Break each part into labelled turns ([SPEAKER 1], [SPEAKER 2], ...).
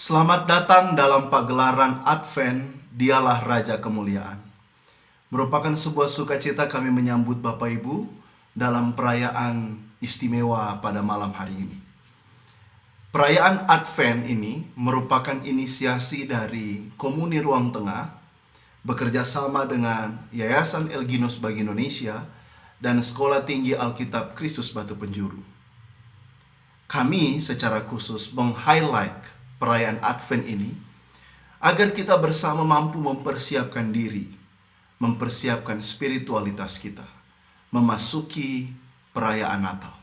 [SPEAKER 1] Selamat datang dalam pagelaran Advent, Dialah Raja Kemuliaan. Merupakan sebuah sukacita kami menyambut Bapak Ibu dalam perayaan istimewa pada malam hari ini. Perayaan Advent ini merupakan inisiasi dari Komuni Ruang Tengah bekerja sama dengan Yayasan Elginos bagi Indonesia dan Sekolah Tinggi Alkitab Kristus Batu Penjuru. Kami secara khusus meng-highlight perayaan Advent ini agar kita bersama mampu mempersiapkan diri, mempersiapkan spiritualitas kita, memasuki perayaan Natal.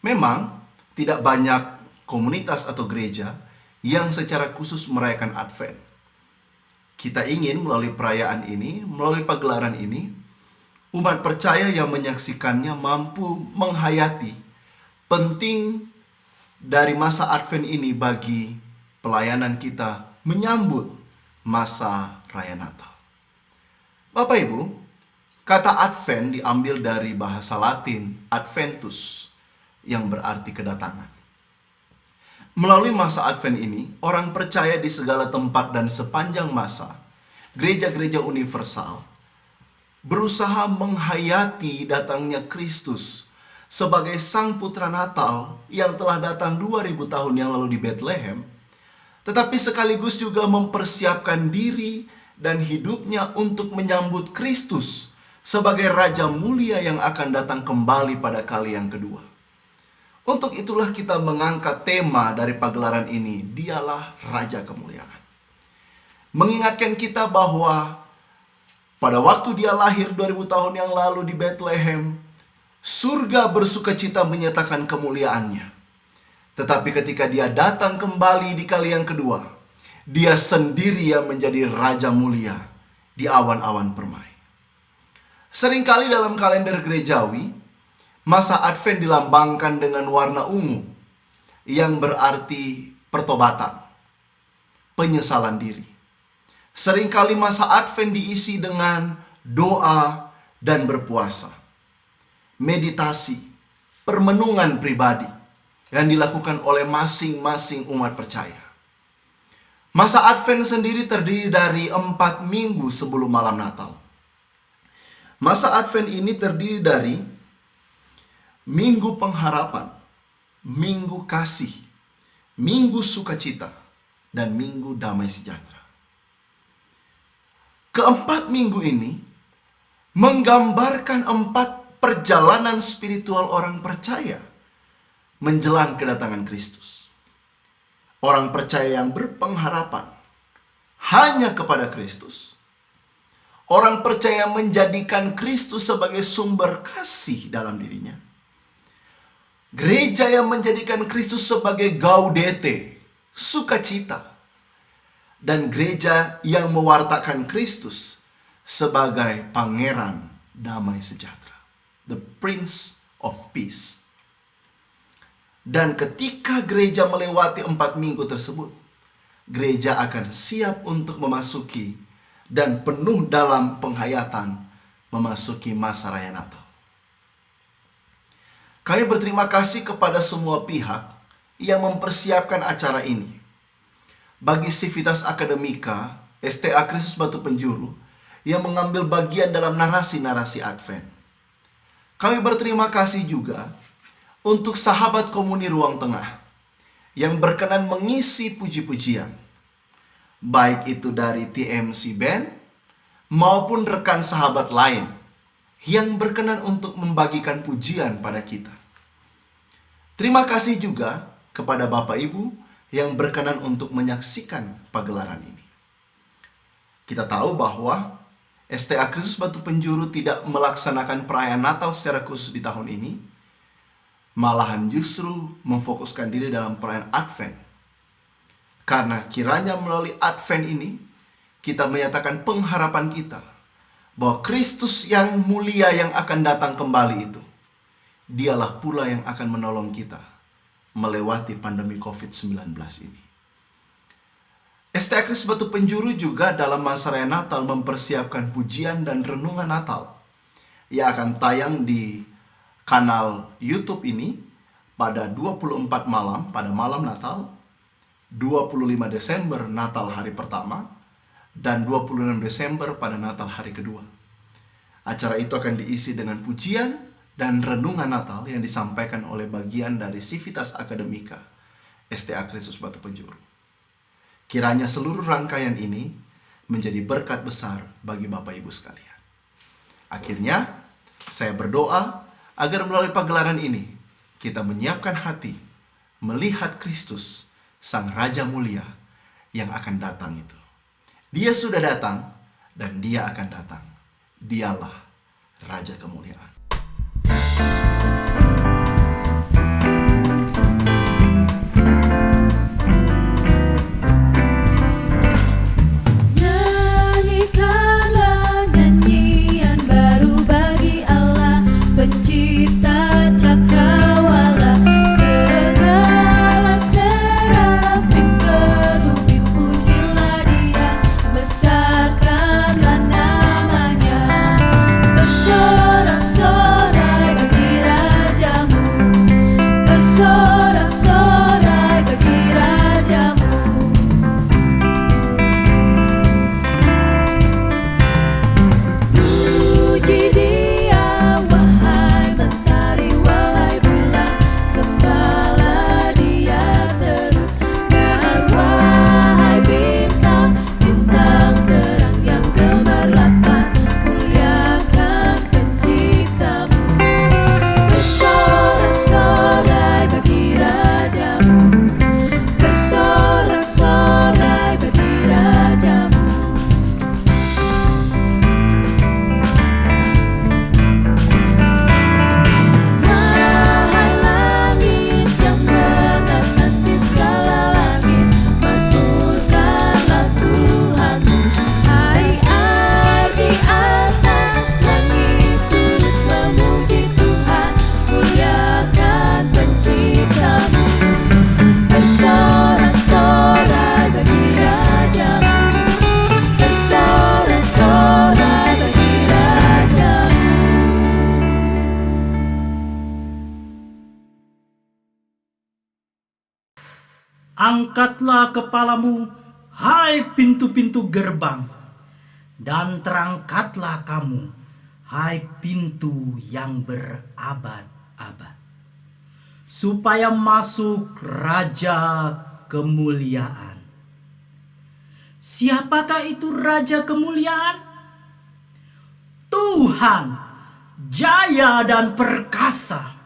[SPEAKER 1] Memang tidak banyak komunitas atau gereja yang secara khusus merayakan Advent. Kita ingin melalui perayaan ini, melalui pagelaran ini, umat percaya yang menyaksikannya mampu menghayati penting dari masa Advent ini bagi pelayanan kita menyambut masa Raya Natal. Bapak Ibu, kata Advent diambil dari bahasa Latin Adventus yang berarti kedatangan. Melalui masa Advent ini, orang percaya di segala tempat dan sepanjang masa, gereja-gereja universal berusaha menghayati datangnya Kristus sebagai Sang Putra Natal yang telah datang 2000 tahun yang lalu di Bethlehem, tetapi sekaligus juga mempersiapkan diri dan hidupnya untuk menyambut Kristus sebagai Raja Mulia yang akan datang kembali pada kali yang kedua. Untuk itulah kita mengangkat tema dari pagelaran ini, Dialah Raja Kemuliaan. Mengingatkan kita bahwa pada waktu Dia lahir 2000 tahun yang lalu di Bethlehem, surga bersukacita menyatakan kemuliaannya. Tetapi ketika Dia datang kembali di kali yang kedua, Dia sendiri yang menjadi Raja Mulia di awan-awan permai. Seringkali dalam kalender gerejawi, masa Advent dilambangkan dengan warna ungu yang berarti pertobatan, penyesalan diri. Seringkali masa Advent diisi dengan doa dan berpuasa, meditasi, permenungan pribadi yang dilakukan oleh masing-masing umat percaya. Masa Advent sendiri terdiri dari 4 minggu sebelum malam Natal. Masa Advent ini terdiri dari Minggu Pengharapan, Minggu Kasih, Minggu Sukacita, dan Minggu Damai Sejahtera. Keempat minggu ini menggambarkan 4 perjalanan spiritual orang percaya menjelang kedatangan Kristus. Orang percaya yang berpengharapan hanya kepada Kristus. Orang percaya menjadikan Kristus sebagai sumber kasih dalam dirinya. Gereja yang menjadikan Kristus sebagai gaudete, sukacita. Dan gereja yang mewartakan Kristus sebagai pangeran damai sejahtera, the Prince of Peace. Dan ketika gereja melewati 4 minggu tersebut, gereja akan siap untuk memasuki dan penuh dalam penghayatan memasuki masa Raya Natal. Kami berterima kasih kepada semua pihak yang mempersiapkan acara ini. Bagi Civitas Akademika, STA Kristus Batu Penjuru yang mengambil bagian dalam narasi-narasi Advent. Kami berterima kasih juga untuk sahabat Komuni Ruang Tengah yang berkenan mengisi puji-pujian, baik itu dari TMC Band maupun rekan sahabat lain yang berkenan untuk membagikan pujian pada kita. Terima kasih juga kepada Bapak Ibu yang berkenan untuk menyaksikan pagelaran ini. Kita tahu bahwa STA Kristus Batu Penjuru tidak melaksanakan perayaan Natal secara khusus di tahun ini, malahan justru memfokuskan diri dalam perayaan Advent. Karena kiranya melalui Advent ini, kita menyatakan pengharapan kita bahwa Kristus yang mulia yang akan datang kembali itu, Dialah pula yang akan menolong kita melewati pandemi COVID-19 ini. STA Kristus Batu Penjuru juga dalam masa Raya Natal mempersiapkan pujian dan renungan Natal yang akan tayang di kanal YouTube ini pada 24 malam, pada malam Natal, 25 Desember Natal hari pertama, dan 26 Desember pada Natal hari kedua. Acara itu akan diisi dengan pujian dan renungan Natal yang disampaikan oleh bagian dari Civitas Akademika STA Kristus Batu Penjuru. Kiranya seluruh rangkaian ini menjadi berkat besar bagi Bapak Ibu sekalian. Akhirnya, saya berdoa agar melalui pagelaran ini kita menyiapkan hati melihat Kristus, Sang Raja Mulia yang akan datang itu. Dia sudah datang dan Dia akan datang. Dialah Raja Kemuliaan.
[SPEAKER 2] Nyanyikanlah nyanyian baru bagi Allah, Pencipta cakrawala. Segala serafim kerubim pujilah Dia, besarkanlah namanya. Bersorak-sorai bagi Rajamu, bersorak-sorai bagi Rajamu. Puji Dia, wahai mentari, wahai bulan, sembahlah Dia terus. Dan wahai bintang, bintang terang yang gemerlapan, muliakan Penciptamu. Bersorak-sorai bagi Rajamu, bersorak-sorai bagi Rajamu. Wahai langit yang mengatasi segala langit, mazmurkanlah Tuhanmu. Hai air di atas langit, turut memuji Tuhan, muliakan Penciptamu. Bersorak-sorai bagi Rajamu, bersorak-sorai bagi Rajamu.
[SPEAKER 3] Angkatlah kepalamu, hai pintu-pintu gerbang, dan terangkatlah kamu, hai pintu yang berabad-abad, supaya masuk Raja Kemuliaan. Siapakah itu Raja Kemuliaan? Tuhan, jaya dan perkasa.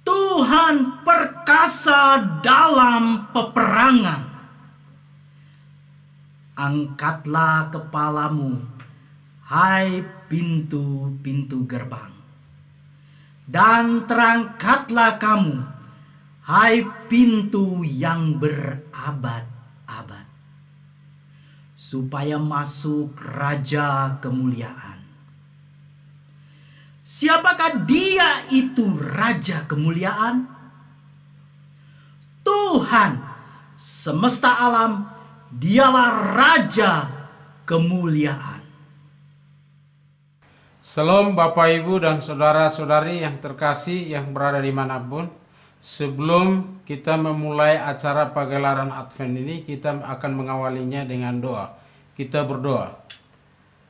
[SPEAKER 3] Tuhan perkasa dalam peperangan. Angkatlah kepalamu, hai pintu-pintu gerbang, dan terangkatlah kamu, hai pintu yang berabad-abad, supaya masuk Raja Kemuliaan. Siapakah Dia itu Raja Kemuliaan? Tuhan semesta alam, Dialah Raja Kemuliaan.
[SPEAKER 4] Salam Bapak Ibu dan Saudara-saudari yang terkasih yang berada dimanapun. Sebelum kita memulai acara pagelaran Advent ini, kita akan mengawalinya dengan doa. Kita berdoa.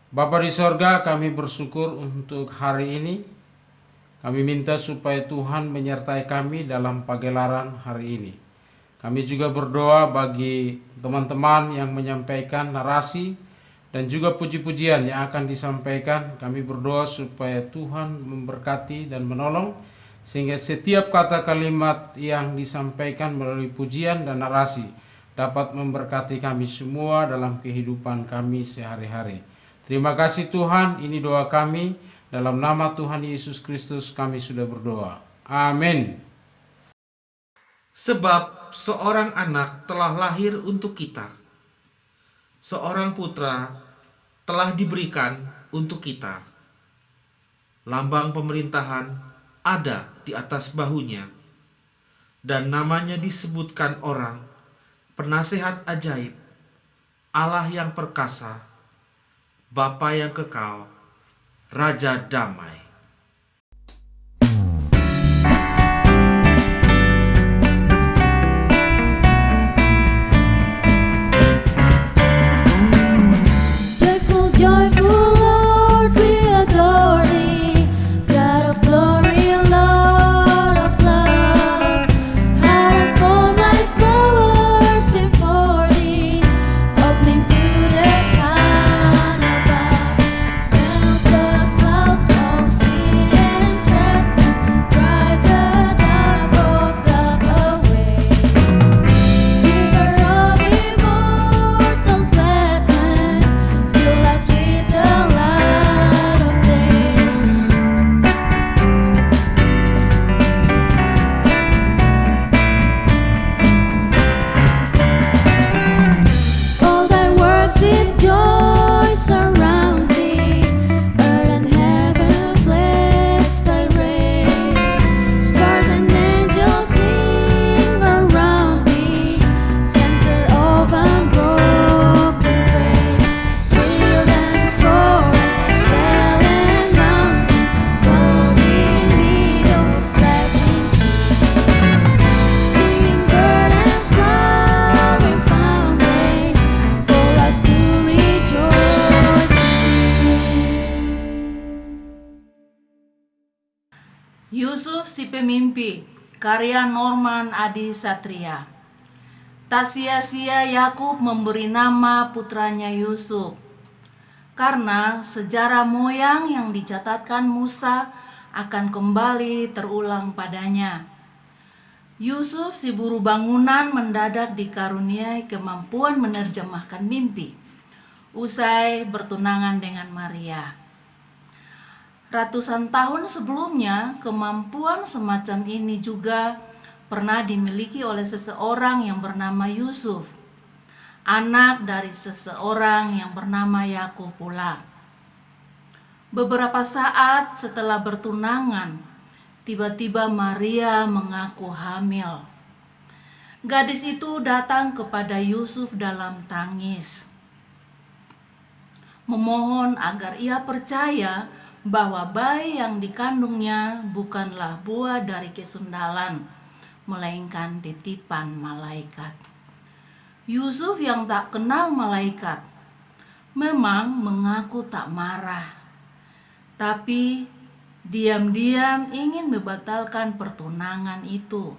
[SPEAKER 4] Bapa di sorga, kami bersyukur untuk hari ini. Kami minta supaya Tuhan menyertai kami dalam pagelaran hari ini. Kami juga berdoa bagi teman-teman yang menyampaikan narasi dan juga puji-pujian yang akan disampaikan. Kami berdoa supaya Tuhan memberkati dan menolong, sehingga setiap kata kalimat yang disampaikan melalui pujian dan narasi dapat memberkati kami semua dalam kehidupan kami sehari-hari. Terima kasih Tuhan, ini doa kami. Dalam nama Tuhan Yesus Kristus kami sudah berdoa. Amin.
[SPEAKER 5] Sebab seorang anak telah lahir untuk kita, seorang putra telah diberikan untuk kita. Lambang pemerintahan ada di atas bahunya, dan namanya disebutkan orang, Penasehat Ajaib, Allah yang perkasa, Bapa yang kekal, Raja Damai.
[SPEAKER 6] Yusuf si Pemimpi, karya Norman Adi Satria. Tak sia-sia Yakub memberi nama putranya Yusuf, karena sejarah moyang yang dicatatkan Musa akan kembali terulang padanya. Yusuf si buru bangunan mendadak dikaruniai kemampuan menerjemahkan mimpi, usai bertunangan dengan Maria. Ratusan tahun sebelumnya, kemampuan semacam ini juga pernah dimiliki oleh seseorang yang bernama Yusuf, anak dari seseorang yang bernama Yakub pula. Beberapa saat setelah bertunangan, tiba-tiba Maria mengaku hamil. Gadis itu datang kepada Yusuf dalam tangis, memohon agar ia percaya bahwa bayi yang dikandungnya bukanlah buah dari kesundalan, melainkan titipan malaikat. Yusuf yang tak kenal malaikat memang mengaku tak marah, tapi diam-diam ingin membatalkan pertunangan itu,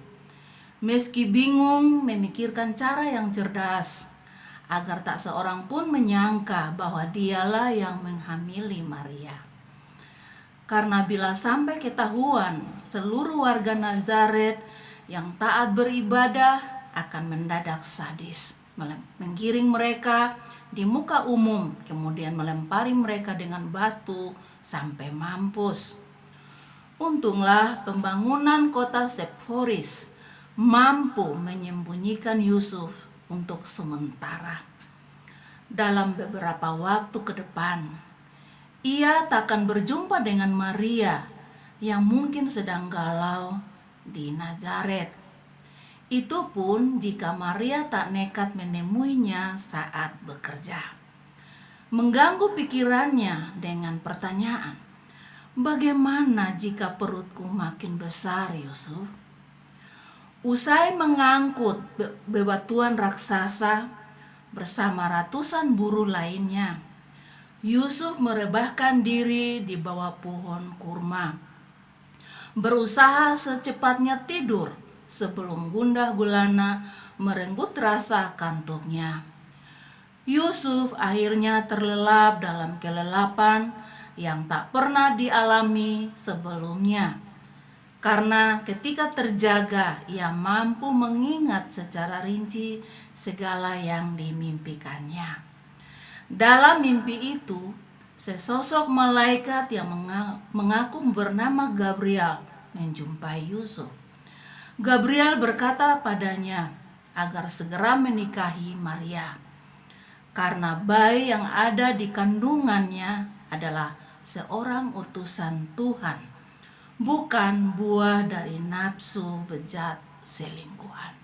[SPEAKER 6] meski bingung memikirkan cara yang cerdas agar tak seorang pun menyangka bahwa dialah yang menghamili Maria. Karena bila sampai ketahuan, seluruh warga Nazaret yang taat beribadah akan mendadak sadis, menggiring mereka di muka umum, kemudian melempari mereka dengan batu sampai mampus. Untunglah pembangunan kota Sepphoris mampu menyembunyikan Yusuf untuk sementara. Dalam beberapa waktu ke depan, ia takkan berjumpa dengan Maria yang mungkin sedang galau di Nazaret. Itu pun jika Maria tak nekat menemuinya saat bekerja, mengganggu pikirannya dengan pertanyaan, bagaimana jika perutku makin besar, Yusuf? Usai mengangkut bebatuan raksasa bersama ratusan buruh lainnya, Yusuf merebahkan diri di bawah pohon kurma, berusaha secepatnya tidur sebelum gundah gulana merenggut rasa kantuknya. Yusuf akhirnya terlelap dalam kelelapan yang tak pernah dialami sebelumnya, karena ketika terjaga ia mampu mengingat secara rinci segala yang dimimpikannya. Dalam mimpi itu, sesosok malaikat yang mengaku bernama Gabriel menjumpai Yusuf. Gabriel berkata padanya agar segera menikahi Maria, karena bayi yang ada di kandungannya adalah seorang utusan Tuhan, bukan buah dari nafsu bejat selingkuhan.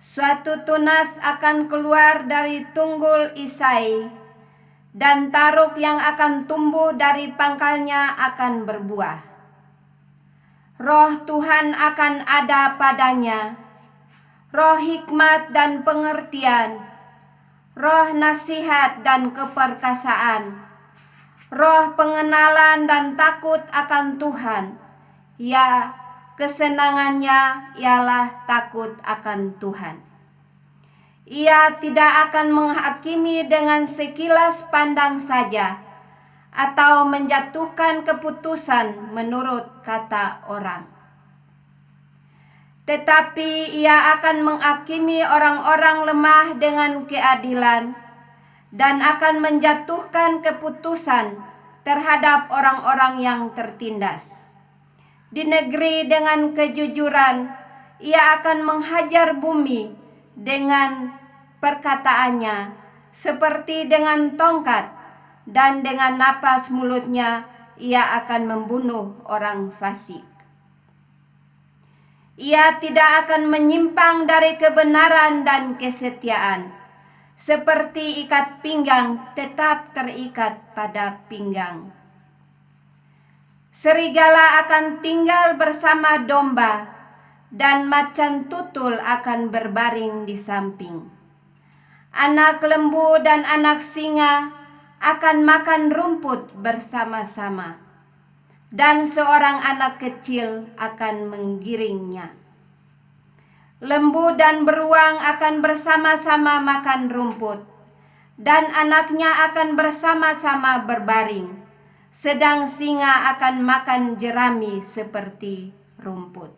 [SPEAKER 7] Suatu tunas akan keluar dari tunggul Isai, dan taruk yang akan tumbuh dari pangkalnya akan berbuah. Roh Tuhan akan ada padanya, roh hikmat dan pengertian, roh nasihat dan keperkasaan, roh pengenalan dan takut akan Tuhan. Ya, kesenangannya ialah takut akan Tuhan. Ia tidak akan menghakimi dengan sekilas pandang saja, atau menjatuhkan keputusan menurut kata orang. Tetapi ia akan menghakimi orang-orang lemah dengan keadilan, dan akan menjatuhkan keputusan terhadap orang-orang yang tertindas. Di negeri dengan kejujuran, ia akan menghajar bumi dengan perkataannya, seperti dengan tongkat, dan dengan napas mulutnya ia akan membunuh orang fasik. Ia tidak akan menyimpang dari kebenaran dan kesetiaan, seperti ikat pinggang tetap terikat pada pinggang. Serigala akan tinggal bersama domba, dan macan tutul akan berbaring di samping. Anak lembu dan anak singa akan makan rumput bersama-sama, dan seorang anak kecil akan menggiringnya. Lembu dan beruang akan bersama-sama makan rumput, dan anaknya akan bersama-sama berbaring, sedang singa akan makan jerami seperti rumput.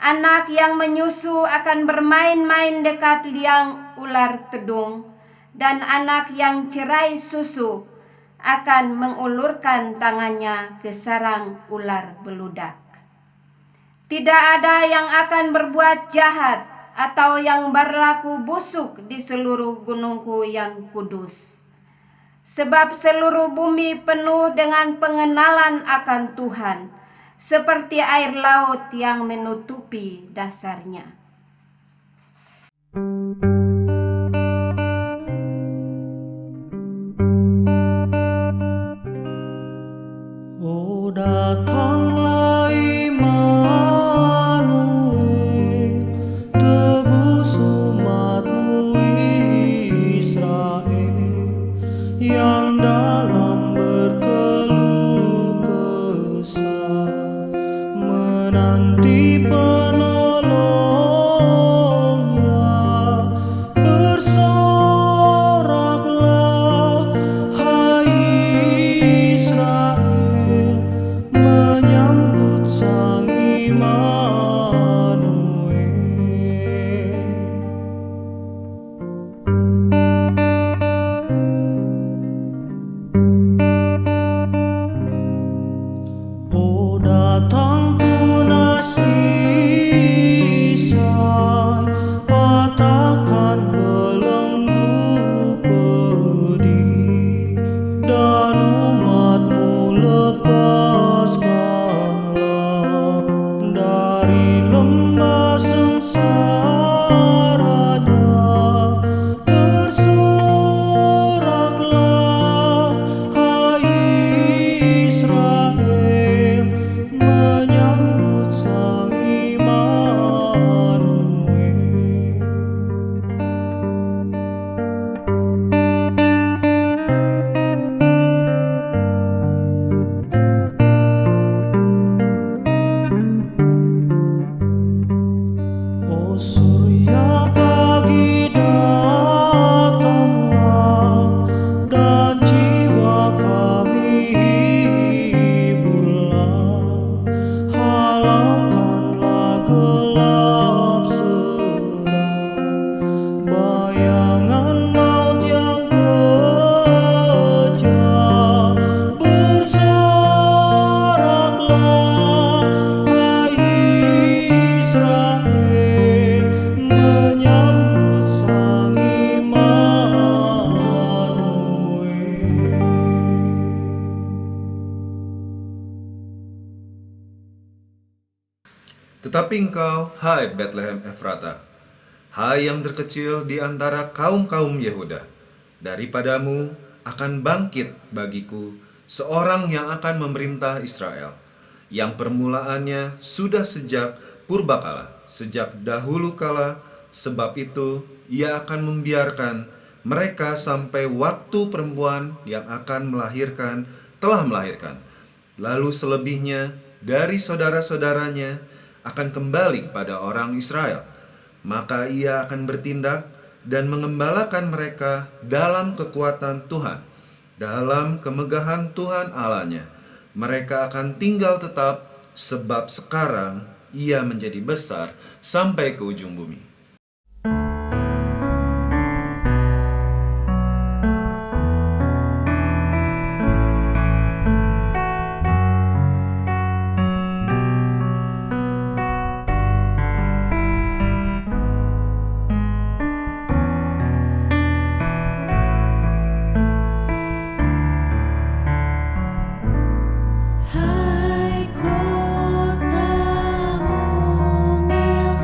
[SPEAKER 7] Anak yang menyusu akan bermain-main dekat liang ular tedung, dan anak yang cerai susu akan mengulurkan tangannya ke sarang ular beludak. Tidak ada yang akan berbuat jahat atau yang berlaku busuk di seluruh gunungku yang kudus. Sebab seluruh bumi penuh dengan pengenalan akan Tuhan, seperti air laut yang menutupi dasarnya.
[SPEAKER 8] Oh, datanglah Immanuel, tebus umatmu Israel, yang dalam berkeluh kesah menanti penolongnya. Bersoraklah, hai Israel, menyambut Sang Immanuel. Oh, datang tunas Isai, patahkan belenggu pedih, dan umatmu lepaskanlah dari lembah sengsaranya. Bersoraklah, hai Israel, menyambut Sang Immanuel. Oh, surya pagi datanglah, dan jiwa kami hiburlah. Halaukanlah gelap seram, bayangan maut yang kejam. Bersoraklah, hai Israel, menyambut Sang Immanuel.
[SPEAKER 1] Tetapi engkau, hai Bethlehem Efrata, hai yang terkecil di antara kaum-kaum Yehuda, daripadamu akan bangkit bagiku seorang yang akan memerintah Israel, yang permulaannya sudah sejak purbakala, sejak dahulu kala. Sebab itu ia akan membiarkan mereka sampai waktu perempuan yang akan melahirkan telah melahirkan. Lalu selebihnya dari saudara-saudaranya akan kembali kepada orang Israel. Maka ia akan bertindak dan mengembalakan mereka dalam kekuatan Tuhan, dalam kemegahan Tuhan Allahnya. Mereka akan tinggal tetap, sebab sekarang ia menjadi besar sampai ke ujung bumi.
[SPEAKER 2] Hai kota mungil,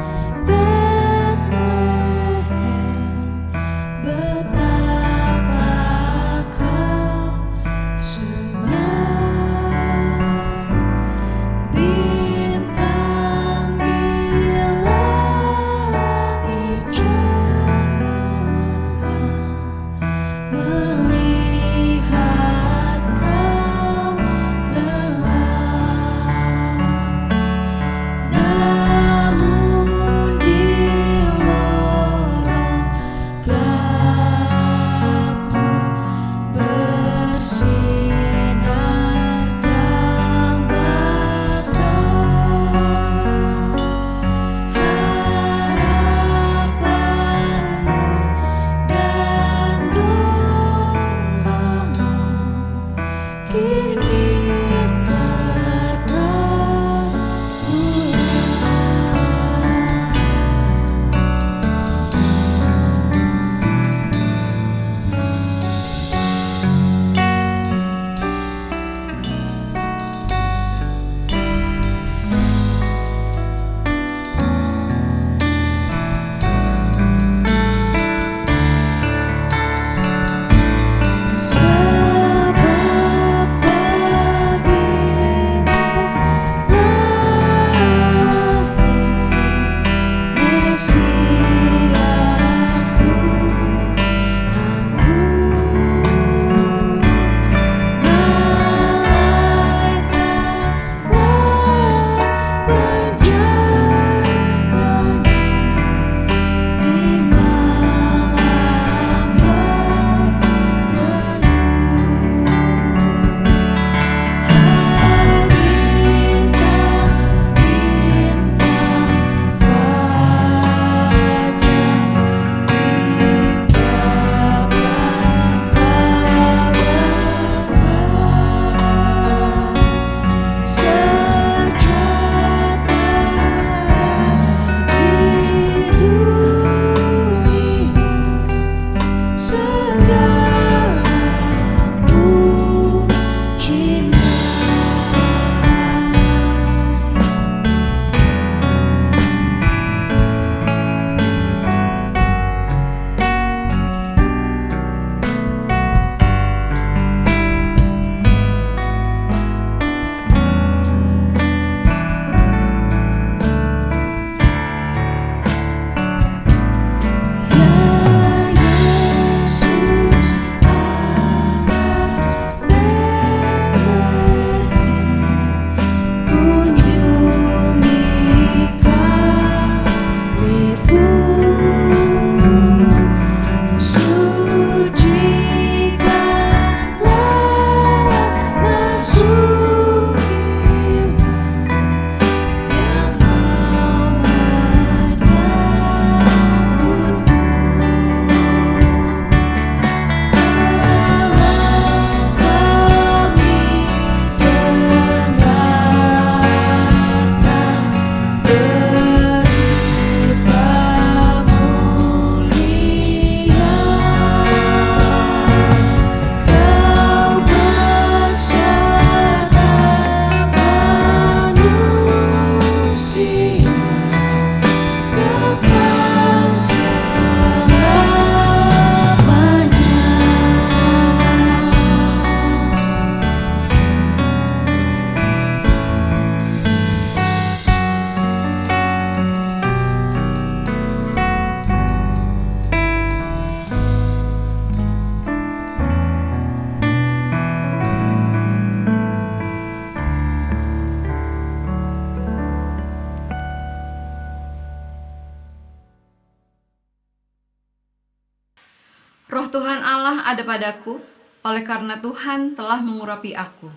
[SPEAKER 9] Tuhan Allah ada padaku, oleh karena Tuhan telah mengurapi aku.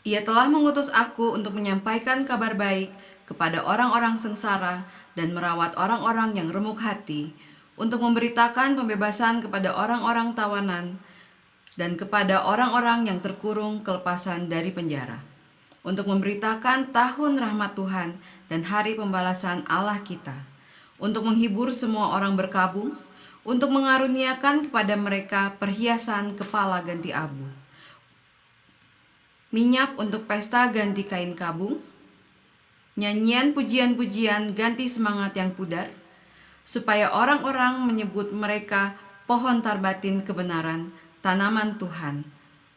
[SPEAKER 9] Ia telah mengutus aku untuk menyampaikan kabar baik kepada orang-orang sengsara dan merawat orang-orang yang remuk hati, untuk memberitakan pembebasan kepada orang-orang tawanan dan kepada orang-orang yang terkurung kelepasan dari penjara, untuk memberitakan tahun rahmat Tuhan dan hari pembalasan Allah kita, untuk menghibur semua orang berkabung, untuk mengaruniakan kepada mereka perhiasan kepala ganti abu, minyak untuk pesta ganti kain kabung, nyanyian pujian-pujian ganti semangat yang pudar, supaya orang-orang menyebut mereka pohon tarbatin kebenaran, tanaman Tuhan,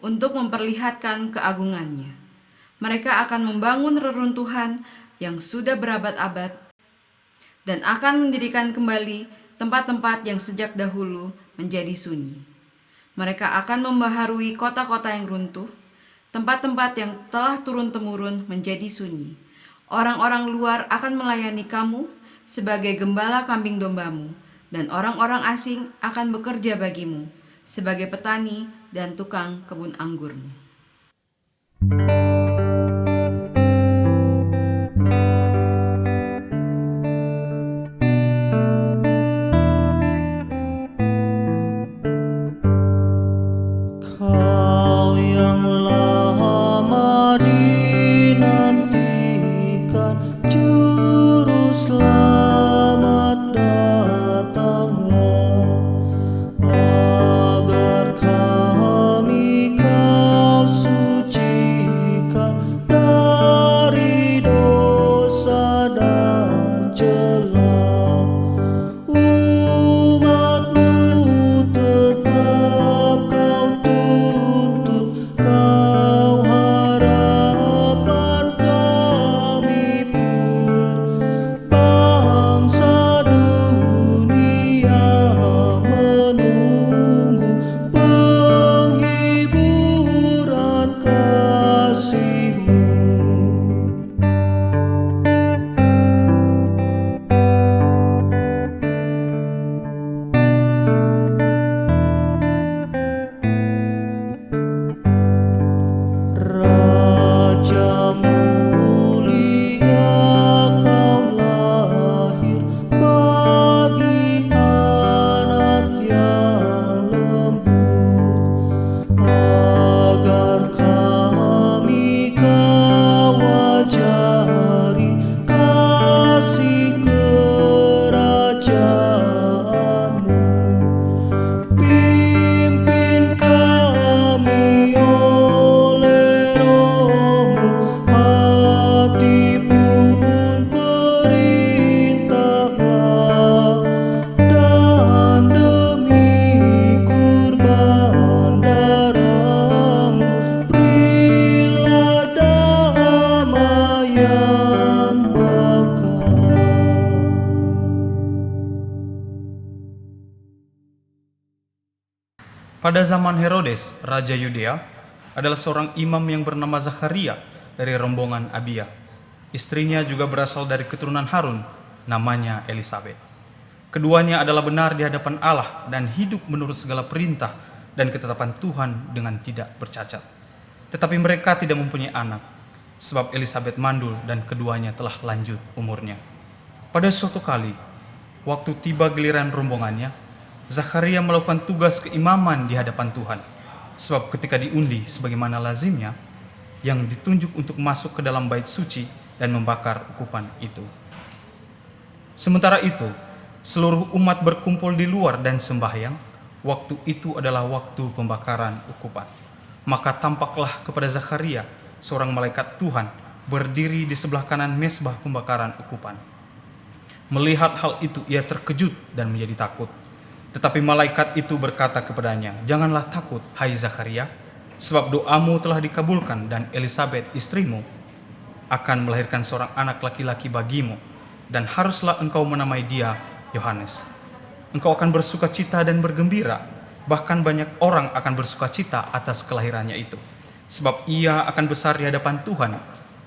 [SPEAKER 9] untuk memperlihatkan keagungannya. Mereka akan membangun reruntuhan yang sudah berabad-abad dan akan mendirikan kembali tempat-tempat yang sejak dahulu menjadi sunyi. Mereka akan membaharui kota-kota yang runtuh, tempat-tempat yang telah turun-temurun menjadi sunyi. Orang-orang luar akan melayani kamu sebagai gembala kambing dombamu, dan orang-orang asing akan bekerja bagimu sebagai petani dan tukang kebun anggurmu.
[SPEAKER 8] Kau yang lama dinantikan, Juru Selamat datanglah, agar kami Kau sucikan dari dosa dan celah. Umat-Mu tetap Kau tuntut, Kau harapan kami pun. Bangsa dunia menunggu penghiburan kasih-Mu. Raja mulia, Kau lahir bagi anak yang lembut, agar kami Kau ajari kasih kerajaan-Mu. Pimpin kami oleh Roh-Mu, hati pun perintahlah, dan demi kurban darah-Mu, berilah damai yang bakal.
[SPEAKER 10] Pada zaman Herodes, Raja Yudea, adalah seorang imam yang bernama Zakharia dari rombongan Abia. Istrinya juga berasal dari keturunan Harun, namanya Elisabet. Keduanya adalah benar di hadapan Allah dan hidup menurut segala perintah dan ketetapan Tuhan dengan tidak bercacat. Tetapi mereka tidak mempunyai anak, sebab Elisabet mandul dan keduanya telah lanjut umurnya. Pada suatu kali, waktu tiba giliran rombongannya, Zakharia melakukan tugas keimaman di hadapan Tuhan, sebab ketika diundi sebagaimana lazimnya, yang ditunjuk untuk masuk ke dalam bait suci dan membakar ukupan itu. Sementara itu, seluruh umat berkumpul di luar dan sembahyang. Waktu itu adalah waktu pembakaran ukupan. Maka tampaklah kepada Zakharia seorang malaikat Tuhan berdiri di sebelah kanan mezbah pembakaran ukupan. Melihat hal itu, ia terkejut dan menjadi takut. Tetapi malaikat itu berkata kepadanya, "Janganlah takut, hai Zakharia, sebab doamu telah dikabulkan, dan Elisabet istrimu akan melahirkan seorang anak laki-laki bagimu, dan haruslah engkau menamai dia Yohanes. Engkau akan bersukacita dan bergembira, bahkan banyak orang akan bersukacita atas kelahirannya itu, sebab ia akan besar di hadapan Tuhan,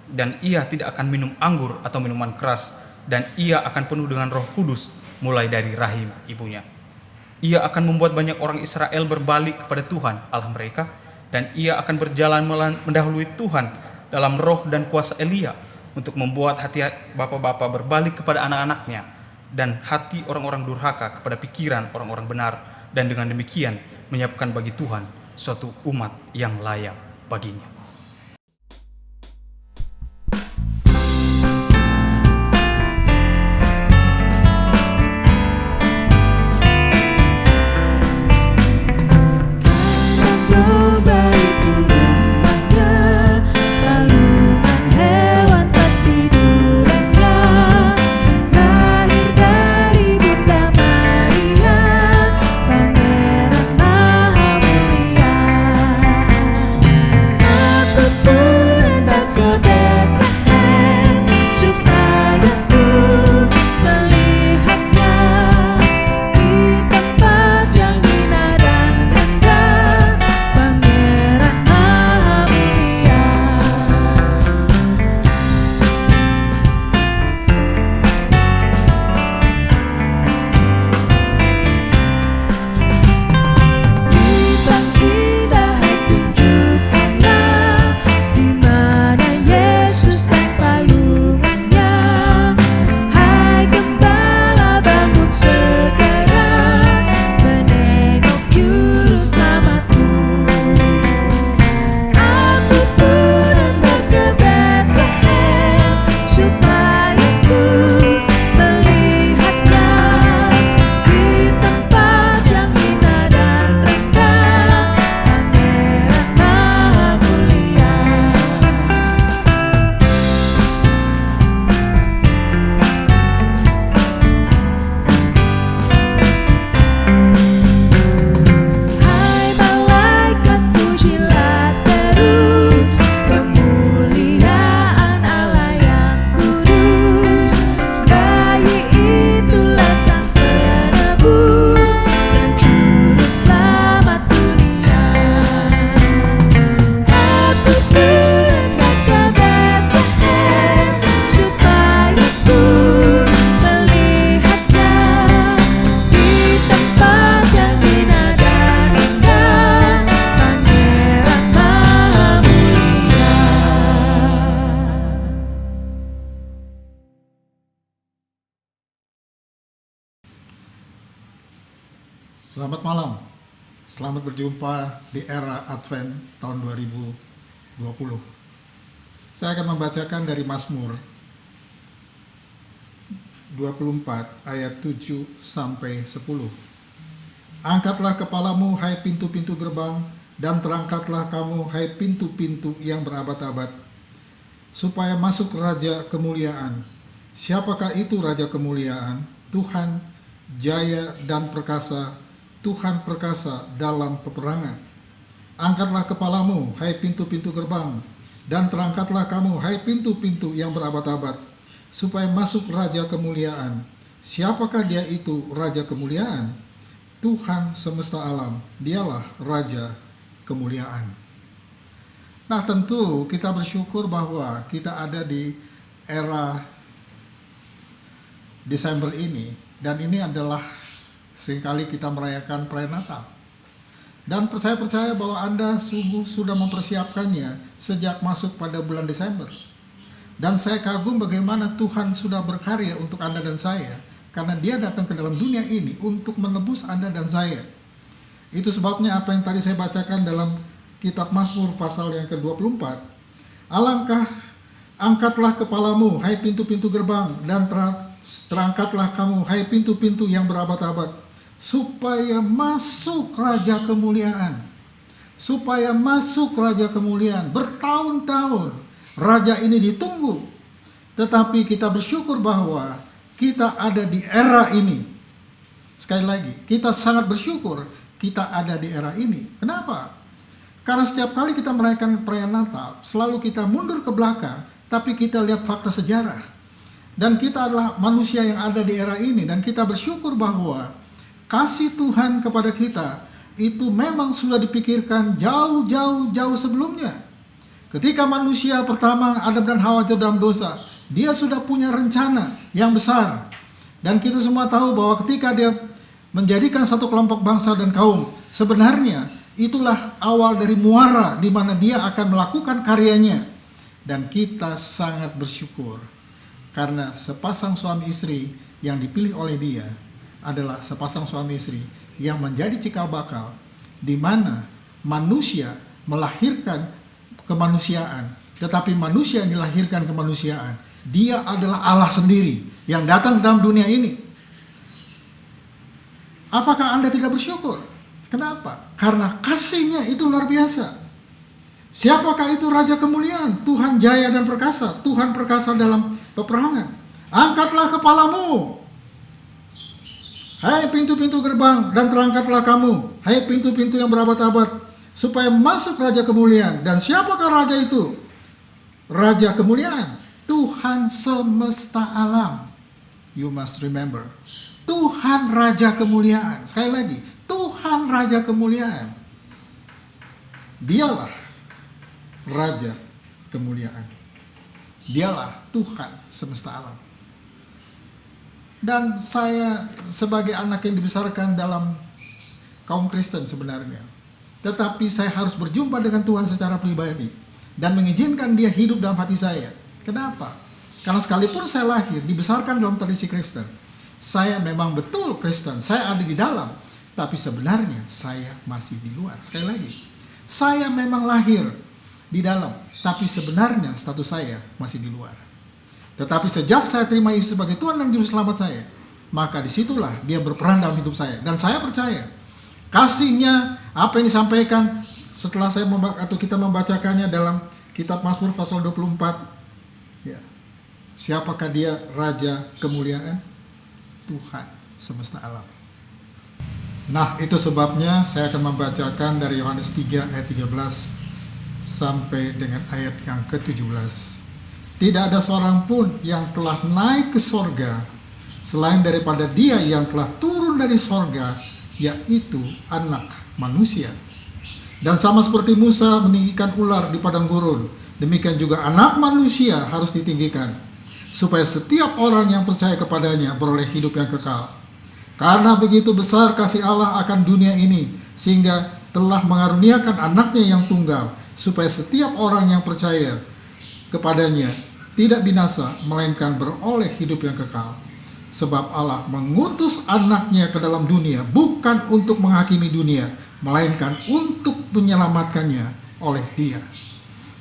[SPEAKER 10] dan ia tidak akan minum anggur atau minuman keras, dan ia akan penuh dengan Roh Kudus mulai dari rahim ibunya. Ia akan membuat banyak orang Israel berbalik kepada Tuhan Allah mereka, dan ia akan berjalan mendahului Tuhan dalam roh dan kuasa Elia untuk membuat hati bapak-bapak berbalik kepada anak-anaknya dan hati orang-orang durhaka kepada pikiran orang-orang benar, dan dengan demikian menyiapkan bagi Tuhan suatu umat yang layak baginya.
[SPEAKER 2] Domba itu rumahnya, balungan hewan petidurannya. Lahir dari Bunda Maria, Pangeran Maha Mulia. Aku pun hendak ke Bethlehem, supaya ku melihatnya di tempat yang hina dan rendah, Pangeran Maha Mulia. Bintang indah tunjukkanlah di mana Yesus dan palungannya. Hai gembala, bangun segera menengok juru selamatmu. Aku pun hendak ke Bethlehem, supaya ku melihatnya di tempat yang hina dan rendah, Pangeran Maha Mulia. Hai malaikat, pujilah terus kemuliaan Allah yang kudus. Bayi itulah sang penebus dan juru selamat dunia. Aku pun hendak ke Bethlehem, supaya ku melihatnya di tempat yang hina dan rendah, Pangeran Maha Mulia.
[SPEAKER 11] Selamat malam, selamat berjumpa di era Advent tahun 2020. Saya akan membacakan dari Mazmur 24 ayat 7 sampai 10. Angkatlah kepalamu hai pintu-pintu gerbang, dan terangkatlah kamu hai pintu-pintu yang berabad-abad, supaya masuk Raja kemuliaan. Siapakah itu Raja kemuliaan? Tuhan jaya dan perkasa, Tuhan perkasa dalam peperangan. Angkatlah kepalamu hai pintu-pintu gerbang, dan terangkatlah kamu hai pintu-pintu yang berabad-abad, supaya masuk Raja kemuliaan. Siapakah dia itu Raja kemuliaan? Tuhan semesta alam, dialah Raja kemuliaan. Nah, tentu kita bersyukur bahwa kita ada di era Desember ini, dan ini adalah seringkali kita merayakan perayaan Natal. Dan saya percaya bahwa Anda sungguh sudah mempersiapkannya sejak masuk pada bulan Desember. Dan saya kagum bagaimana Tuhan sudah berkarya untuk Anda dan saya, karena Dia datang ke dalam dunia ini untuk menebus Anda dan saya. Itu sebabnya apa yang tadi saya bacakan dalam kitab Mazmur pasal yang ke-24. Alangkah angkatlah kepalamu hai pintu-pintu gerbang, dan terangkatlah kamu hai pintu-pintu yang berabad-abad, supaya masuk Raja kemuliaan. Supaya masuk Raja kemuliaan. Bertahun-tahun Raja ini ditunggu, tetapi kita bersyukur bahwa kita ada di era ini. Sekali lagi, kita sangat bersyukur kita ada di era ini. Kenapa? Karena setiap kali kita merayakan perayaan Natal, selalu kita mundur ke belakang, tapi kita lihat fakta sejarah. Dan kita adalah manusia yang ada di era ini, dan kita bersyukur bahwa kasih Tuhan kepada kita itu memang sudah dipikirkan jauh sebelumnya. Ketika manusia pertama Adam dan Hawa jatuh dalam dosa, dia sudah punya rencana yang besar. Dan kita semua tahu bahwa ketika dia menjadikan satu kelompok bangsa dan kaum. Sebenarnya itulah awal dari muara di mana dia akan melakukan karyanya. Dan kita sangat bersyukur karena sepasang suami istri yang dipilih oleh dia adalah sepasang suami istri yang menjadi cikal bakal di mana manusia melahirkan kemanusiaan, tetapi manusia yang dilahirkan kemanusiaan, dia adalah Allah sendiri yang datang dalam dunia ini. Apakah Anda tidak bersyukur? Kenapa? Karena kasihnya itu luar biasa. Siapakah itu Raja Kemuliaan? Tuhan jaya dan perkasa, Tuhan perkasa dalam peperangan. Angkatlah kepalamu, hai pintu-pintu gerbang, dan terangkatlah kamu, hai pintu-pintu yang berabad-abad, supaya masuk Raja Kemuliaan. Dan siapakah Raja itu? Raja Kemuliaan, Tuhan semesta alam. You must remember, Tuhan Raja Kemuliaan. Sekali lagi, Tuhan Raja Kemuliaan. Dialah Raja Kemuliaan. Dialah Tuhan semesta alam. Dan saya sebagai anak yang dibesarkan dalam kaum Kristen sebenarnya, tetapi saya harus berjumpa dengan Tuhan secara pribadi dan mengizinkan dia hidup dalam hati saya. Kenapa? Karena sekalipun saya lahir dibesarkan dalam tradisi Kristen, saya memang betul Kristen, saya ada di dalam, tapi sebenarnya saya masih di luar. Sekali lagi, saya memang lahir di dalam, tapi sebenarnya status saya masih di luar. Tetapi sejak saya terima Yesus sebagai Tuhan dan Juru Selamat saya, maka disitulah dia berperan dalam hidup saya. Dan saya percaya kasihnya, apa yang disampaikan setelah saya atau kita membacakannya dalam kitab Mazmur pasal 24. Ya. Siapakah dia Raja Kemuliaan? Tuhan semesta alam. Nah, itu sebabnya saya akan membacakan dari Yohanes 3 ayat 13 sampai dengan ayat yang ke-17. Tidak ada seorang pun yang telah naik ke sorga selain daripada dia yang telah turun dari sorga, yaitu anak manusia. Dan sama seperti Musa meninggikan ular di padang gurun, demikian juga anak manusia harus ditinggikan, supaya setiap orang yang percaya kepadanya beroleh hidup yang kekal. Karena begitu besar kasih Allah akan dunia ini, sehingga telah mengaruniakan anaknya yang tunggal, supaya setiap orang yang percaya kepadanya tidak binasa, melainkan beroleh hidup yang kekal. Sebab Allah mengutus anaknya ke dalam dunia bukan untuk menghakimi dunia, melainkan untuk menyelamatkannya oleh dia.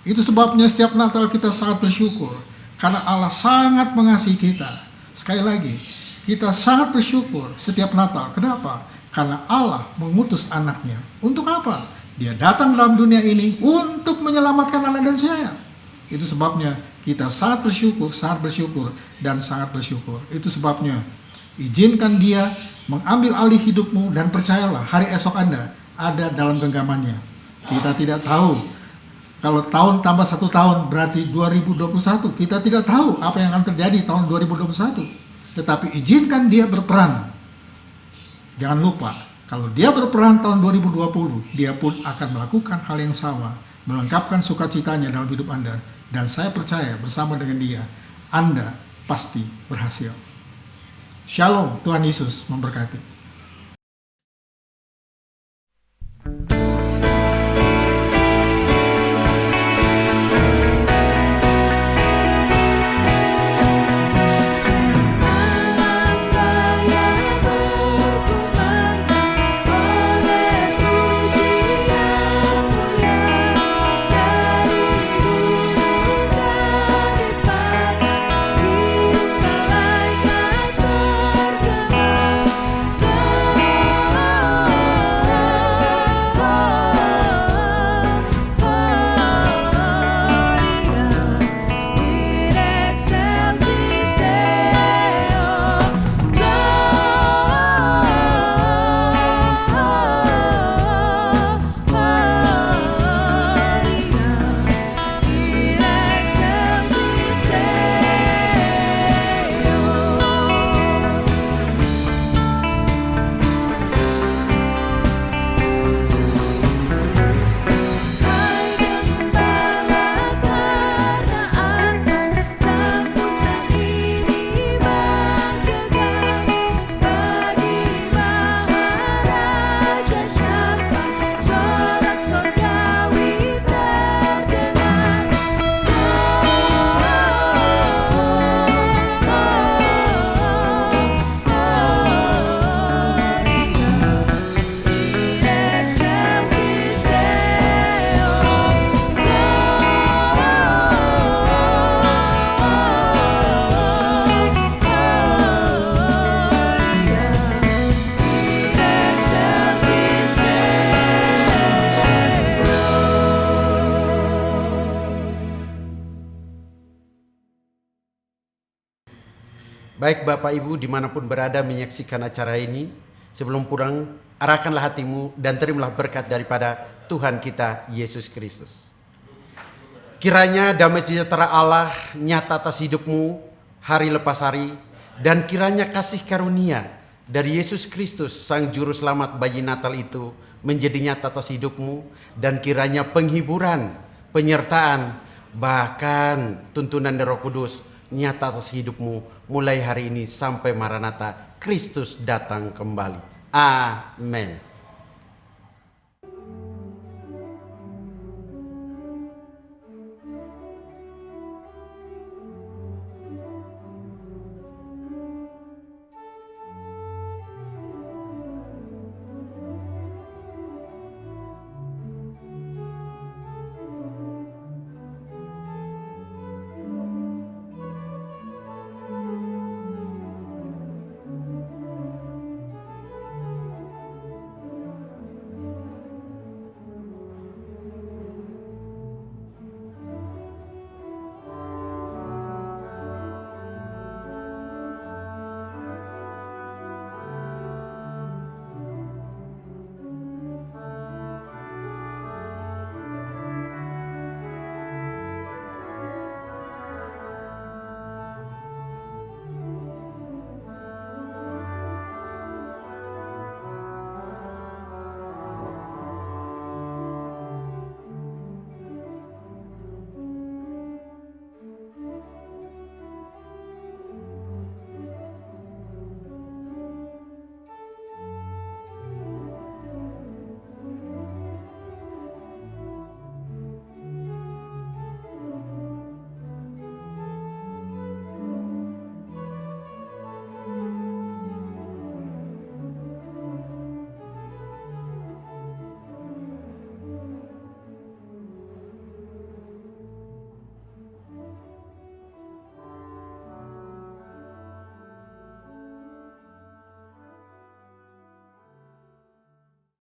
[SPEAKER 11] Itu sebabnya setiap Natal kita sangat bersyukur, karena Allah sangat mengasihi kita. Sekali lagi, kita sangat bersyukur setiap Natal. Kenapa? Karena Allah mengutus anaknya. Untuk apa? Dia datang dalam dunia ini untuk menyelamatkan Anda dan saya. Itu sebabnya kita sangat bersyukur, dan sangat bersyukur. Itu sebabnya izinkan dia mengambil alih hidupmu, dan percayalah hari esok Anda ada dalam genggamannya. Kita tidak tahu, kalau tahun tambah 1 tahun berarti 2021. Kita tidak tahu apa yang akan terjadi tahun 2021. Tetapi izinkan dia berperan. Jangan lupa, kalau dia berperan tahun 2020, dia pun akan melakukan hal yang sama, melengkapkan sukacitanya dalam hidup Anda. Dan saya percaya bersama dengan dia, Anda pasti berhasil. Shalom, Tuhan Yesus memberkati.
[SPEAKER 2] Malaikat bergema
[SPEAKER 12] Baik Bapak Ibu dimanapun berada menyaksikan acara ini, sebelum pulang arahkanlah hatimu dan terimalah berkat daripada Tuhan kita Yesus Kristus. Kiranya damai sejahtera Allah nyata atas hidupmu hari lepas hari, dan kiranya kasih karunia dari Yesus Kristus Sang Juru Selamat bayi Natal itu menjadi nyata atas hidupmu, dan kiranya penghiburan, penyertaan, bahkan tuntunan dari Roh Kudus nyata atas hidupmu mulai hari ini sampai Maranatha Kristus datang kembali. Amin.